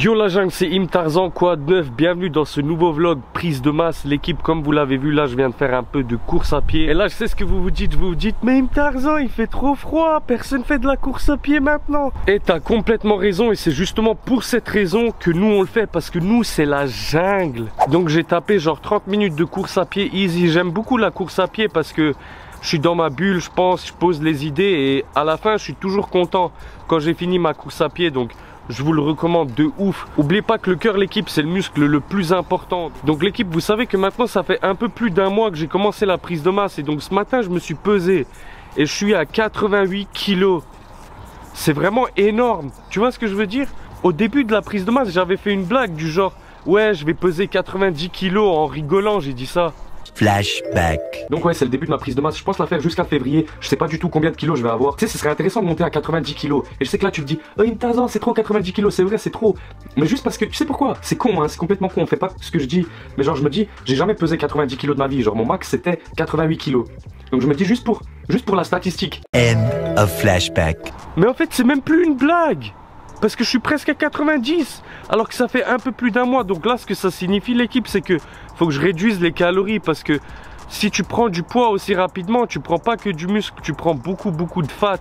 Yo la jungle, c'est Im Tarzan, quoi de neuf? Bienvenue dans ce nouveau vlog prise de masse. L'équipe, comme vous l'avez vu, là je viens de faire un peu de course à pied. Et là je sais ce que vous vous dites, mais Im Tarzan il fait trop froid, personne fait de la course à pied maintenant. Et t'as complètement raison, et c'est justement pour cette raison que nous on le fait, parce que nous c'est la jungle. Donc j'ai tapé genre 30 minutes de course à pied easy. J'aime beaucoup la course à pied parce que je suis dans ma bulle, je pense, je pose les idées et à la fin je suis toujours content quand j'ai fini ma course à pied. Donc je vous le recommande de ouf. N'oubliez pas que le cœur, l'équipe, c'est le muscle le plus important. Donc l'équipe, vous savez que maintenant ça fait un peu plus d'un mois que j'ai commencé la prise de masse. Et donc ce matin je me suis pesé et je suis à 88 kilos. C'est vraiment énorme. Tu vois ce que je veux dire? Au début de la prise de masse, j'avais fait une blague du genre ouais, je vais peser 90 kilos en rigolant, j'ai dit ça. Flashback. Donc ouais, c'est le début de ma prise de masse. Je pense la faire jusqu'à février. Je sais pas du tout combien de kilos je vais avoir. Tu sais, ce serait intéressant de monter à 90 kilos. Et je sais que là tu te dis, oh Im Tarzan, c'est trop 90 kilos. C'est vrai, c'est trop. Mais juste parce que tu sais pourquoi? C'est con, hein, c'est complètement con. On fait pas ce que je dis. Mais genre je me dis, j'ai jamais pesé 90 kilos de ma vie. Genre mon max c'était 88 kilos. Donc je me dis juste pour la statistique. End of flashback. Mais en fait c'est même plus une blague. Parce que je suis presque à 90, alors que ça fait un peu plus d'un mois. Donc là, ce que ça signifie, l'équipe, c'est que faut que je réduise les calories. Parce que si tu prends du poids aussi rapidement, tu prends pas que du muscle, tu prends beaucoup de fat.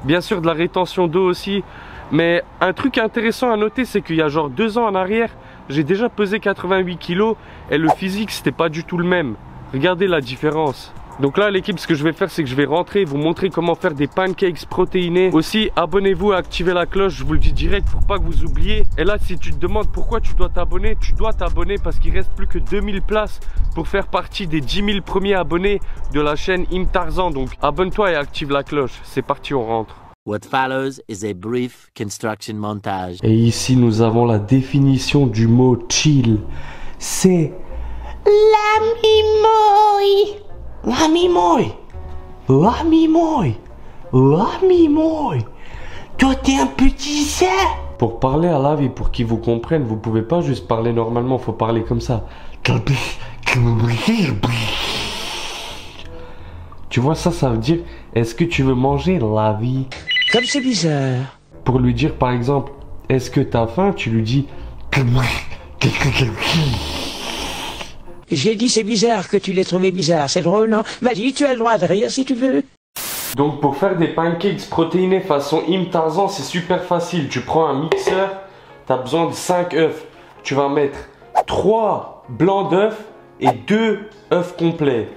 Bien sûr, de la rétention d'eau aussi. Mais un truc intéressant à noter, c'est qu'il y a genre 2 ans en arrière, j'ai déjà pesé 88 kilos et le physique, c'était pas du tout le même. Regardez la différence. Donc là l'équipe, ce que je vais faire, c'est que je vais rentrer, vous montrer comment faire des pancakes protéinés. Aussi abonnez-vous et activez la cloche, je vous le dis direct pour pas que vous oubliez. Et là si tu te demandes pourquoi tu dois t'abonner parce qu'il reste plus que 2000 places pour faire partie des 10 000 premiers abonnés de la chaîne Im Tarzan. Donc abonne-toi et active la cloche. C'est parti, on rentre. What follows is a brief construction montage. Et ici nous avons la définition du mot chill. C'est L'ami moi, toi t'es un petit ça. pour parler à la vie, pour qu'ils vous comprennent, vous pouvez pas juste parler normalement, faut parler comme ça. Tu vois ça veut dire est-ce que tu veux manger la vie? Comme c'est bizarre. Pour lui dire par exemple est-ce que t'as faim, tu lui dis J'ai dit c'est bizarre que tu l'aies trouvé bizarre, c'est drôle non? Vas-y, tu as le droit de rire si tu veux. Donc pour faire des pancakes protéinés façon Im Tarzan, c'est super facile. Tu prends un mixeur, tu as besoin de 5 œufs. Tu vas mettre 3 blancs d'œufs et 2 œufs complets.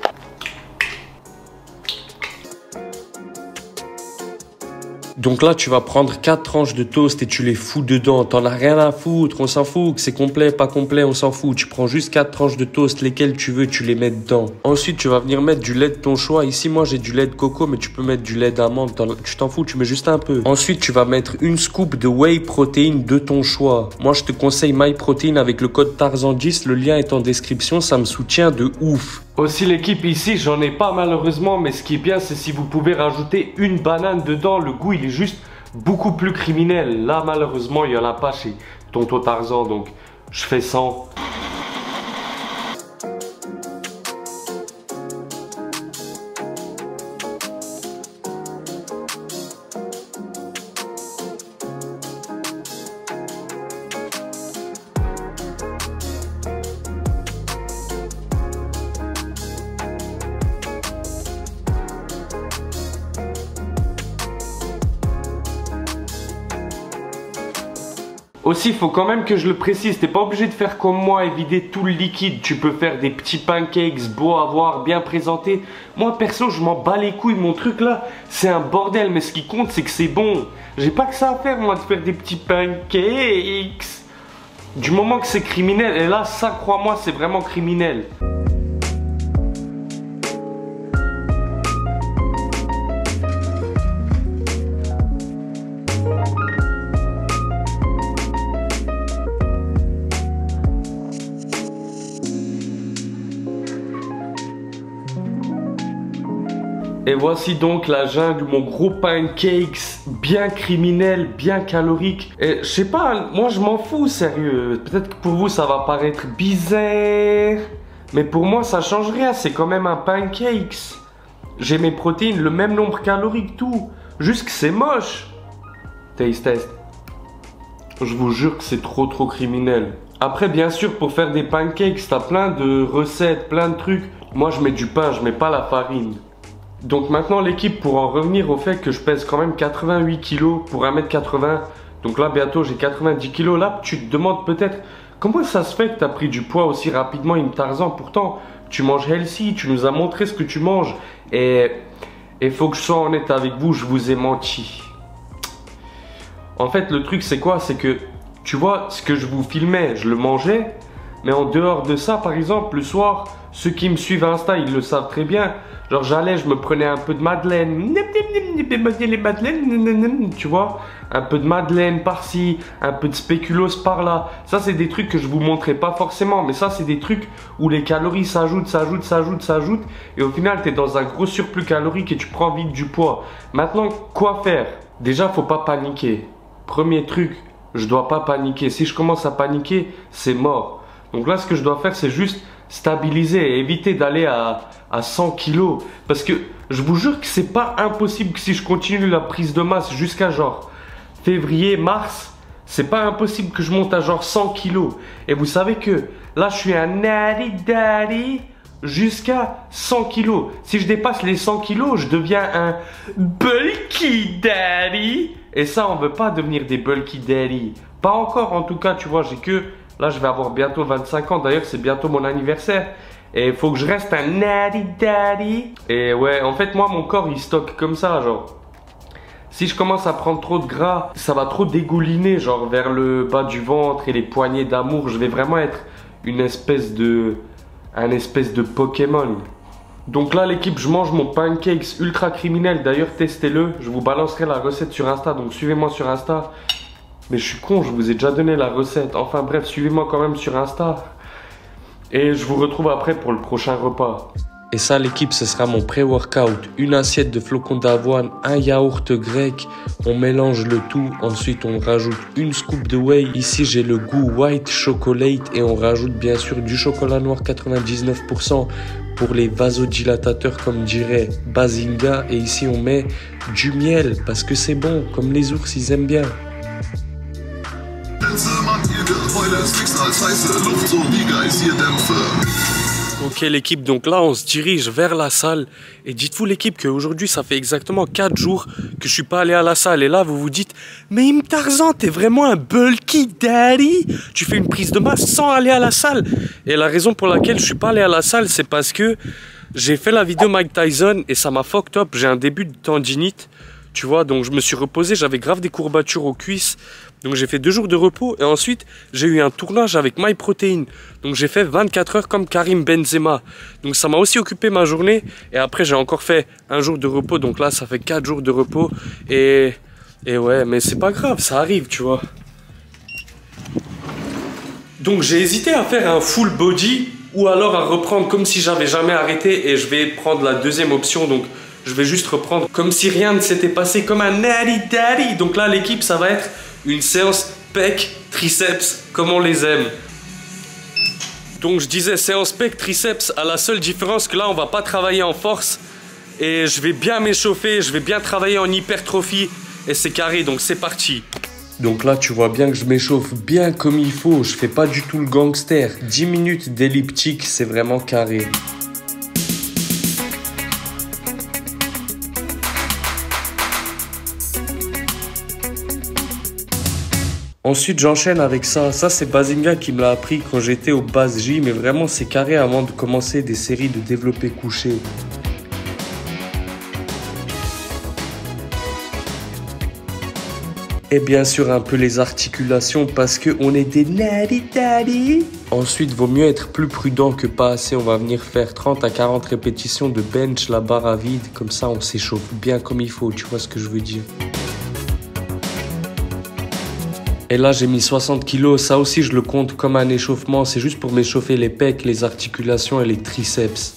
Donc là tu vas prendre 4 tranches de toast et tu les fous dedans. T'en as rien à foutre, on s'en fout que c'est complet, pas complet, on s'en fout. Tu prends juste 4 tranches de toast, lesquelles tu veux, tu les mets dedans. Ensuite tu vas venir mettre du lait de ton choix. Ici moi j'ai du lait de coco, mais tu peux mettre du lait d'amande. Tu t'en fous, tu mets juste un peu. Ensuite tu vas mettre une scoop de whey protein de ton choix. Moi je te conseille MyProtein avec le code Tarzan10. Le lien est en description, ça me soutient de ouf. Aussi l'équipe ici, j'en ai pas malheureusement, mais ce qui est bien c'est si vous pouvez rajouter une banane dedans, le goût il est juste beaucoup plus criminel. Là malheureusement il n'y en a pas chez Tonton Tarzan, donc je fais 100. Aussi, il faut quand même que je le précise, t'es pas obligé de faire comme moi et vider tout le liquide. Tu peux faire des petits pancakes beaux à voir, bien présentés. Moi, perso, je m'en bats les couilles. Mon truc là, c'est un bordel. Mais ce qui compte, c'est que c'est bon. J'ai pas que ça à faire, moi, de faire des petits pancakes. Du moment que c'est criminel. Et là, ça, crois-moi, c'est vraiment criminel. Et voici donc la jungle, mon gros pancakes, bien criminel, bien calorique. Et je sais pas, moi je m'en fous, sérieux. Peut-être que pour vous ça va paraître bizarre, mais pour moi ça change rien, c'est quand même un pancakes. J'ai mes protéines, le même nombre calorique, tout. Juste que c'est moche. Taste test. Je vous jure que c'est trop criminel. Après, bien sûr, pour faire des pancakes, t'as plein de recettes, plein de trucs. Moi, je mets du pain, je mets pas la farine. Donc maintenant, l'équipe, pour en revenir au fait que je pèse quand même 88 kilos pour 1m80. Donc là, bientôt, j'ai 90 kilos. Là, tu te demandes peut-être, comment ça se fait que t'as pris du poids aussi rapidement, Im Tarzan? Pourtant, tu manges healthy, tu nous as montré ce que tu manges. Et faut que je sois honnête avec vous, je vous ai menti. En fait, le truc, c'est quoi? C'est que, tu vois, ce que je vous filmais, je le mangeais. Mais en dehors de ça, par exemple, le soir, ceux qui me suivent à Insta, ils le savent très bien. Genre, j'allais, je me prenais un peu de madeleine. Les madeleines, tu vois. Un peu de madeleine par-ci, un peu de spéculoos par-là. Ça, c'est des trucs que je vous montrais pas forcément. Mais ça, c'est des trucs où les calories s'ajoutent. Et au final, tu es dans un gros surplus calorique et tu prends vite du poids. Maintenant, quoi faire? Déjà, faut pas paniquer. Premier truc, je dois pas paniquer. Si je commence à paniquer, c'est mort. Donc là, ce que je dois faire, c'est juste stabiliser et éviter d'aller à 100 kilos. Parce que je vous jure que c'est pas impossible que si je continue la prise de masse jusqu'à genre février, mars, c'est pas impossible que je monte à genre 100 kilos. Et vous savez que là, je suis un natty daddy jusqu'à 100 kilos. Si je dépasse les 100 kilos, je deviens un bulky daddy. Et ça, on veut pas devenir des bulky daddy. Pas encore, en tout cas, tu vois, j'ai que... Là, je vais avoir bientôt 25 ans. D'ailleurs, c'est bientôt mon anniversaire. Et il faut que je reste un natty daddy. Et ouais, en fait, moi, mon corps, il stocke comme ça, genre. Si je commence à prendre trop de gras, ça va trop dégouliner, genre, vers le bas du ventre et les poignées d'amour. Je vais vraiment être une espèce de... un espèce de Pokémon. Donc là, l'équipe, je mange mon pancakes ultra criminel. D'ailleurs, testez-le. Je vous balancerai la recette sur Insta. Donc, suivez-moi sur Insta. Mais je suis con, je vous ai déjà donné la recette. Enfin bref, suivez-moi quand même sur Insta. Et je vous retrouve après pour le prochain repas. Et ça, l'équipe, ce sera mon pré-workout. Une assiette de flocons d'avoine, un yaourt grec. On mélange le tout. Ensuite, on rajoute une scoop de whey. Ici, j'ai le goût white chocolate. Et on rajoute bien sûr du chocolat noir 99% pour les vasodilatateurs, comme dirait Bazinga. Et ici, on met du miel parce que c'est bon, comme les ours, ils aiment bien. Ok l'équipe, donc là on se dirige vers la salle. Et dites-vous l'équipe qu'aujourd'hui ça fait exactement 4 jours que je suis pas allé à la salle. Et là vous vous dites, mais Im Tarzan, t'es vraiment un bulky daddy? Tu fais une prise de masse sans aller à la salle? Et la raison pour laquelle je suis pas allé à la salle, c'est parce que j'ai fait la vidéo Mike Tyson et ça m'a fucked up. J'ai un début de tendinite, tu vois, donc je me suis reposé, j'avais grave des courbatures aux cuisses. Donc j'ai fait 2 jours de repos et ensuite j'ai eu un tournage avec MyProtein. Donc j'ai fait 24 heures comme Karim Benzema. Donc ça m'a aussi occupé ma journée. Et après j'ai encore fait 1 jour de repos. Donc là ça fait 4 jours de repos. Et ouais, mais c'est pas grave, ça arrive, tu vois. Donc j'ai hésité à faire un full body ou alors à reprendre comme si j'avais jamais arrêté. Et je vais prendre la deuxième option. Donc je vais juste reprendre comme si rien ne s'était passé, comme un natty daddy. Donc là l'équipe, ça va être une séance pec, triceps, comme on les aime. Donc je disais séance pec, triceps, à la seule différence que là on va pas travailler en force. Et je vais bien m'échauffer, je vais bien travailler en hypertrophie. Et c'est carré, donc c'est parti. Donc là tu vois bien que je m'échauffe bien comme il faut. Je fais pas du tout le gangster. 10 minutes d'elliptique, c'est vraiment carré. Ensuite, j'enchaîne avec ça. Ça, c'est Bazinga qui me l'a appris quand j'étais au Base J. Mais vraiment, c'est carré avant de commencer des séries de développé couché. Et bien sûr, un peu les articulations parce qu'on est des natty daddy. Ensuite, vaut mieux être plus prudent que pas assez. On va venir faire 30 à 40 répétitions de bench, la barre à vide. Comme ça, on s'échauffe bien comme il faut. Tu vois ce que je veux dire? Et là, j'ai mis 60 kilos. Ça aussi, je le compte comme un échauffement. C'est juste pour m'échauffer les pecs, les articulations et les triceps.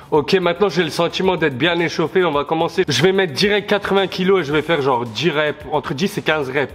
Ok, maintenant j'ai le sentiment d'être bien échauffé. On va commencer. Je vais mettre direct 80 kilos et je vais faire genre 10 reps. Entre 10 et 15 reps.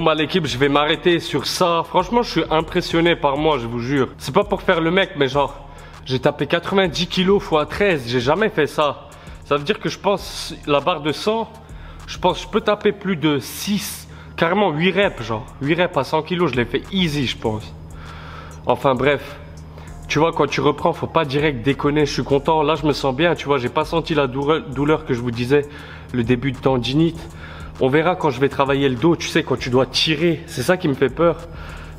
bah l'équipe, je vais m'arrêter sur ça. Franchement, je suis impressionné par moi, je vous jure. C'est pas pour faire le mec, mais genre, j'ai tapé 90 kilos x 13. J'ai jamais fait ça. Ça veut dire que je pense, la barre de 100, je pense que je peux taper plus de 6, carrément 8 reps, genre. 8 reps à 100 kilos, je l'ai fait easy, je pense. Enfin bref. Tu vois, quand tu reprends, faut pas direct déconner. Je suis content. Là, je me sens bien. Tu vois, j'ai pas senti la douleur que je vous disais, le début de tendinite. On verra quand je vais travailler le dos. Tu sais, quand tu dois tirer, c'est ça qui me fait peur.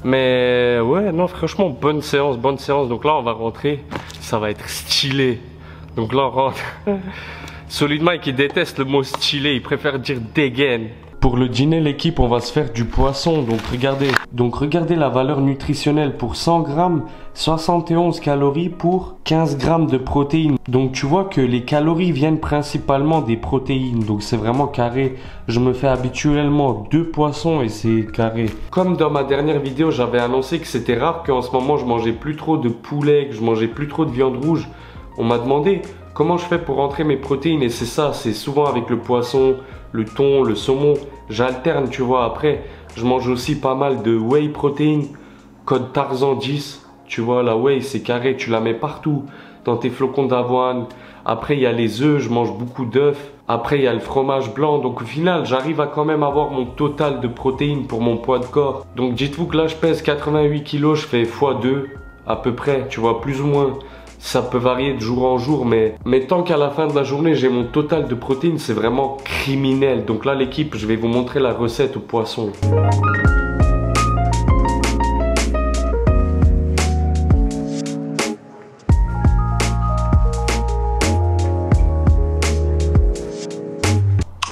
Mais ouais, non, franchement, bonne séance, bonne séance. Donc là, on va rentrer. Ça va être stylé. Donc là, on rentre. Solid Mike, il déteste le mot stylé. Il préfère dire dégaine. Pour le dîner, l'équipe, on va se faire du poisson. Donc regardez la valeur nutritionnelle. Pour 100 grammes, 71 calories pour 15 grammes de protéines. Donc tu vois que les calories viennent principalement des protéines. Donc c'est vraiment carré. Je me fais habituellement 2 poissons et c'est carré. Comme dans ma dernière vidéo, j'avais annoncé que c'était rare qu'en ce moment je mangeais plus trop de poulet, que je mangeais plus trop de viande rouge. On m'a demandé comment je fais pour rentrer mes protéines et c'est ça, c'est souvent avec le poisson, le thon, le saumon. J'alterne, tu vois. Après, je mange aussi pas mal de whey protein, code Tarzan 10. Tu vois, la whey, c'est carré, tu la mets partout, dans tes flocons d'avoine. Après, il y a les œufs, je mange beaucoup d'œufs. Après, il y a le fromage blanc. Donc, au final, j'arrive à quand même avoir mon total de protéines pour mon poids de corps. Donc, dites-vous que là, je pèse 88 kilos, je fais x2 à peu près, tu vois, plus ou moins. Ça peut varier de jour en jour, mais tant qu'à la fin de la journée, j'ai mon total de protéines, c'est vraiment criminel. Donc là, l'équipe, je vais vous montrer la recette au poisson.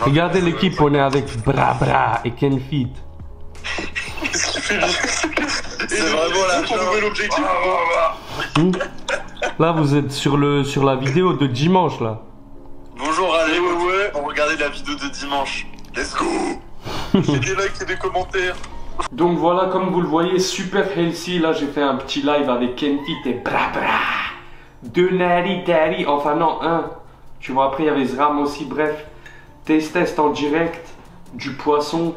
Regardez l'équipe, on est avec Bra et Kenfit. C'est vraiment la nouvel objectif. Là, vous êtes sur la vidéo de dimanche, là. Bonjour, allez, ouais. On regardait la vidéo de dimanche. Let's go. J'ai des likes et des commentaires. Donc voilà, comme vous le voyez, super healthy. Là, j'ai fait un petit live avec Kenfit et Bra. 2 nari dari, enfin non, 1. Tu vois, après, il y avait Zram aussi, bref. Test en direct, du poisson.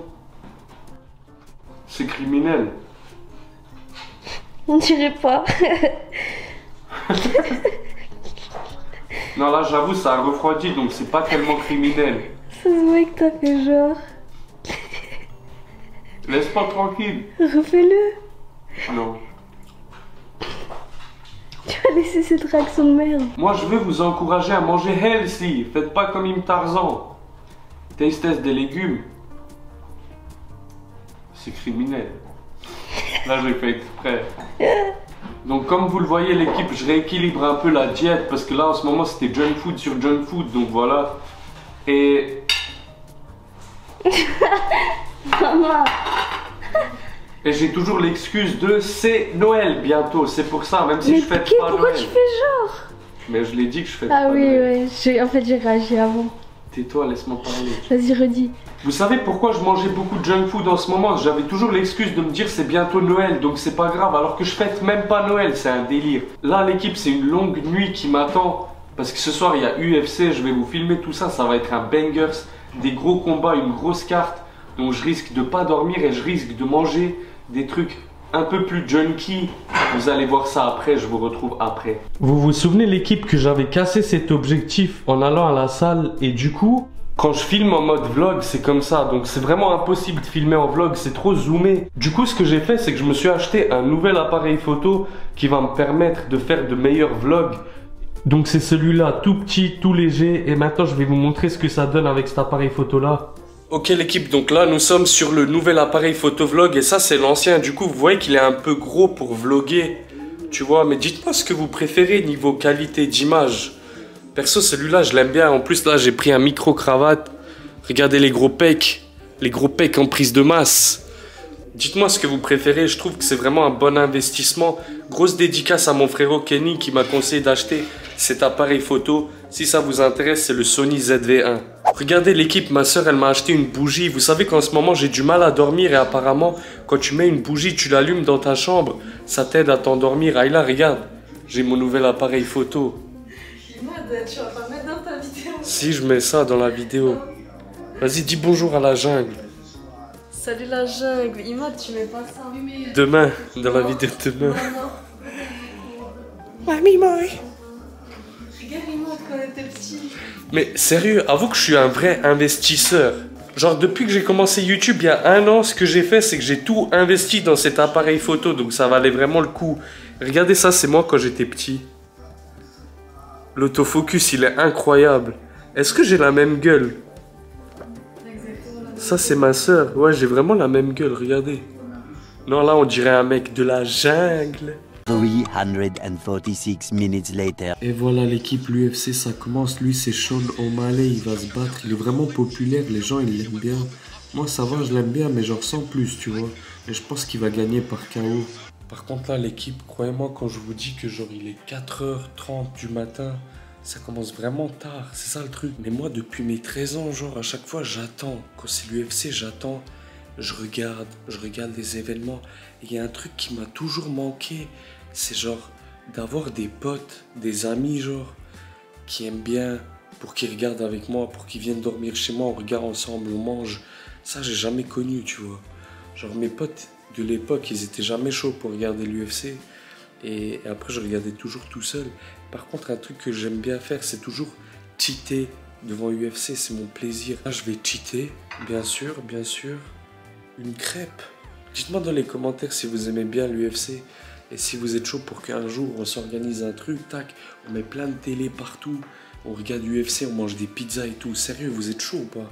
C'est criminel. On dirait pas. Non, là, j'avoue, ça a refroidi, donc c'est pas tellement criminel. Ça se voit que t'as fait genre. Laisse-moi tranquille. Refais-le. Non. Tu vas laisser cette réaction de merde. Moi, je veux vous encourager à manger healthy. Faites pas comme Im Tarzan. Test des légumes. C'est criminel. Là, j'ai fait exprès. Donc, comme vous le voyez, l'équipe, je rééquilibre un peu la diète parce que là, en ce moment, c'était junk food sur junk food. Donc, voilà. Et... Maman. Et j'ai toujours l'excuse de c'est Noël bientôt. C'est pour ça, même si Mais je fête pas pourquoi Noël. tu fais genre? Mais je l'ai dit que je fête Ah pas oui, Noël. ouais. En fait, j'ai réagi avant. Tais-toi, laisse-moi parler. Vas-y, redis. Vous savez pourquoi je mangeais beaucoup de junk food en ce moment? J'avais toujours l'excuse de me dire c'est bientôt Noël, donc c'est pas grave, alors que je fête même pas Noël, c'est un délire. Là, l'équipe, c'est une longue nuit qui m'attend, parce que ce soir, il y a UFC, je vais vous filmer tout ça, ça va être un bangers, des gros combats, une grosse carte, donc je risque de pas dormir et je risque de manger des trucs un peu plus junky. Vous allez voir ça après, je vous retrouve après. Vous vous souvenez l'équipe que j'avais cassé cet objectif en allant à la salle et du coup, quand je filme en mode vlog, c'est comme ça. Donc c'est vraiment impossible de filmer en vlog, c'est trop zoomé. Du coup, ce que j'ai fait, c'est que je me suis acheté un nouvel appareil photo qui va me permettre de faire de meilleurs vlogs. Donc c'est celui-là, tout petit, tout léger. Et maintenant, je vais vous montrer ce que ça donne avec cet appareil photo-là. Ok l'équipe, donc là nous sommes sur le nouvel appareil photovlog et ça c'est l'ancien. Du coup vous voyez qu'il est un peu gros pour vlogger, tu vois. Mais dites-moi ce que vous préférez niveau qualité d'image. Perso celui-là je l'aime bien. En plus là j'ai pris un micro-cravate. Regardez les gros pecs en prise de masse. Dites-moi ce que vous préférez, je trouve que c'est vraiment un bon investissement. Grosse dédicace à mon frérot Kenny qui m'a conseillé d'acheter cet appareil photo. Si ça vous intéresse, c'est le Sony ZV-1. Regardez l'équipe, ma soeur elle m'a acheté une bougie. Vous savez qu'en ce moment j'ai du mal à dormir et apparemment quand tu mets une bougie, tu l'allumes dans ta chambre, ça t'aide à t'endormir. Aïla, regarde, j'ai mon nouvel appareil photo. Tu vas pas mettre dans ta vidéo. Si je mets ça dans la vidéo. Vas-y, dis bonjour à la jungle. Salut la jungle. Imad, tu mets pas ça. Demain, dans la vidéo de demain. Mamie, moi. Regarde Imad quand on était petit. Mais sérieux, avoue que je suis un vrai investisseur. Genre depuis que j'ai commencé YouTube il y a 1 an, ce que j'ai fait c'est que j'ai tout investi dans cet appareil photo, donc ça valait vraiment le coup. Regardez ça, c'est moi quand j'étais petit. L'autofocus il est incroyable. Est-ce que j'ai la même gueule? Ça c'est ma soeur, ouais j'ai vraiment la même gueule, regardez. Non là on dirait un mec de la jungle. 346 minutes later. Et voilà l'équipe, l'UFC ça commence, lui c'est Sean O'Malley, il va se battre, il est vraiment populaire, les gens ils l'aiment bien. Moi ça va, je l'aime bien mais genre sans plus tu vois. Et je pense qu'il va gagner par KO. Par contre là l'équipe, croyez-moi quand je vous dis que genre il est 4h30 du matin, ça commence vraiment tard, c'est ça le truc. Mais moi depuis mes 13 ans, genre à chaque fois j'attends, quand c'est l'UFC j'attends. Je regarde les événements. Et il y a un truc qui m'a toujours manqué, c'est genre d'avoir des potes, des amis genre, qui aiment bien, pour qu'ils regardent avec moi, pour qu'ils viennent dormir chez moi, on regarde ensemble, on mange. Ça j'ai jamais connu, tu vois. Genre mes potes de l'époque, ils étaient jamais chauds pour regarder l'UFC. Et après je regardais toujours tout seul. Par contre un truc que j'aime bien faire, c'est toujours cheater devant l'UFC, c'est mon plaisir. Là je vais cheater, bien sûr. Une crêpe. Dites-moi dans les commentaires si vous aimez bien l'UFC et si vous êtes chaud pour qu'un jour on s'organise un truc, tac, on met plein de télé partout, on regarde l'UFC, on mange des pizzas et tout. Sérieux, vous êtes chaud ou pas?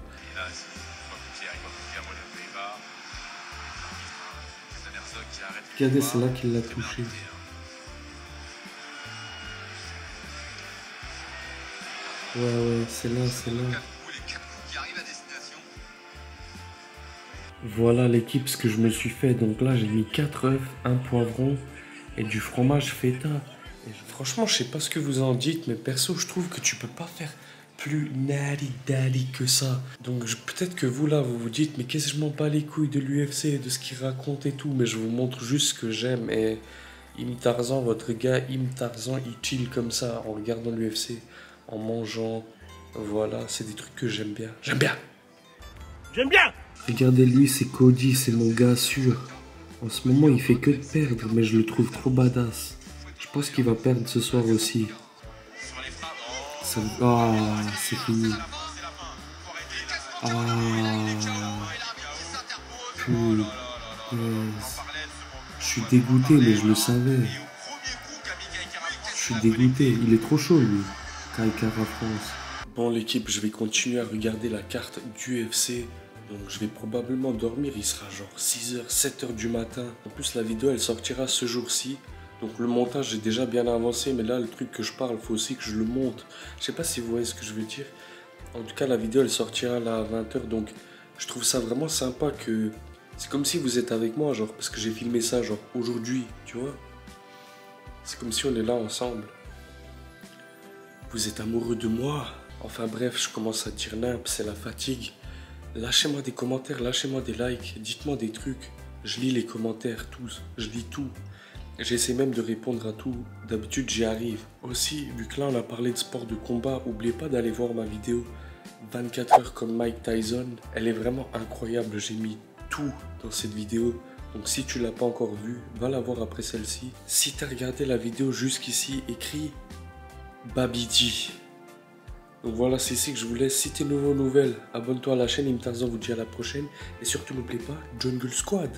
Regardez, c'est là qu'il l'a touché. Ouais, c'est là. Voilà l'équipe, ce que je me suis fait. Donc là, j'ai mis 4 œufs, un poivron et du fromage feta. Et franchement, je sais pas ce que vous en dites, mais perso, je trouve que tu peux pas faire plus nari-dali que ça. Donc peut-être que vous là, vous vous dites, mais qu'est-ce que je m'en bats les couilles de l'UFC, de ce qu'il raconte et tout. Mais je vous montre juste ce que j'aime. Et Im Tarzan, votre gars, Im Tarzan, il chill comme ça en regardant l'UFC, en mangeant. Voilà, c'est des trucs que j'aime bien. J'aime bien. Regardez lui, c'est Cody, c'est mon gars sûr. En ce moment, il fait que de perdre, mais je le trouve trop badass. Je pense qu'il va perdre ce soir aussi. Ah, c'est fini. Ah, putain. Je suis dégoûté, mais je le savais. Je suis dégoûté, il est trop chaud lui. Kai Kara France. Bon l'équipe, je vais continuer à regarder la carte du UFC. Donc je vais probablement dormir, il sera genre 6h, 7h du matin. En plus la vidéo elle sortira ce jour-ci. Donc le montage est déjà bien avancé, mais là le truc que je parle, il faut aussi que je le monte. Je sais pas si vous voyez ce que je veux dire. En tout cas la vidéo elle sortira là à 20h, donc je trouve ça vraiment sympa que... C'est comme si vous êtes avec moi, genre, parce que j'ai filmé ça genre aujourd'hui, tu vois. C'est comme si on est là ensemble. Vous êtes amoureux de moi? Enfin bref, je commence à dire nimp, c'est la fatigue. Lâchez-moi des commentaires, lâchez-moi des likes, dites-moi des trucs. Je lis les commentaires, tous, je lis tout. J'essaie même de répondre à tout, d'habitude j'y arrive. Aussi, vu que là on a parlé de sport de combat, n'oubliez pas d'aller voir ma vidéo 24 heures comme Mike Tyson. Elle est vraiment incroyable, j'ai mis tout dans cette vidéo. Donc si tu l'as pas encore vue, va la voir après celle-ci. Si tu as regardé la vidéo jusqu'ici, écris Babidi. Donc voilà, c'est ici que je vous laisse. Si t'es nouveau aux nouvelles, abonne-toi à la chaîne. Im Tarzan vous dit à la prochaine. Et surtout, n'oubliez pas, Jungle Squad.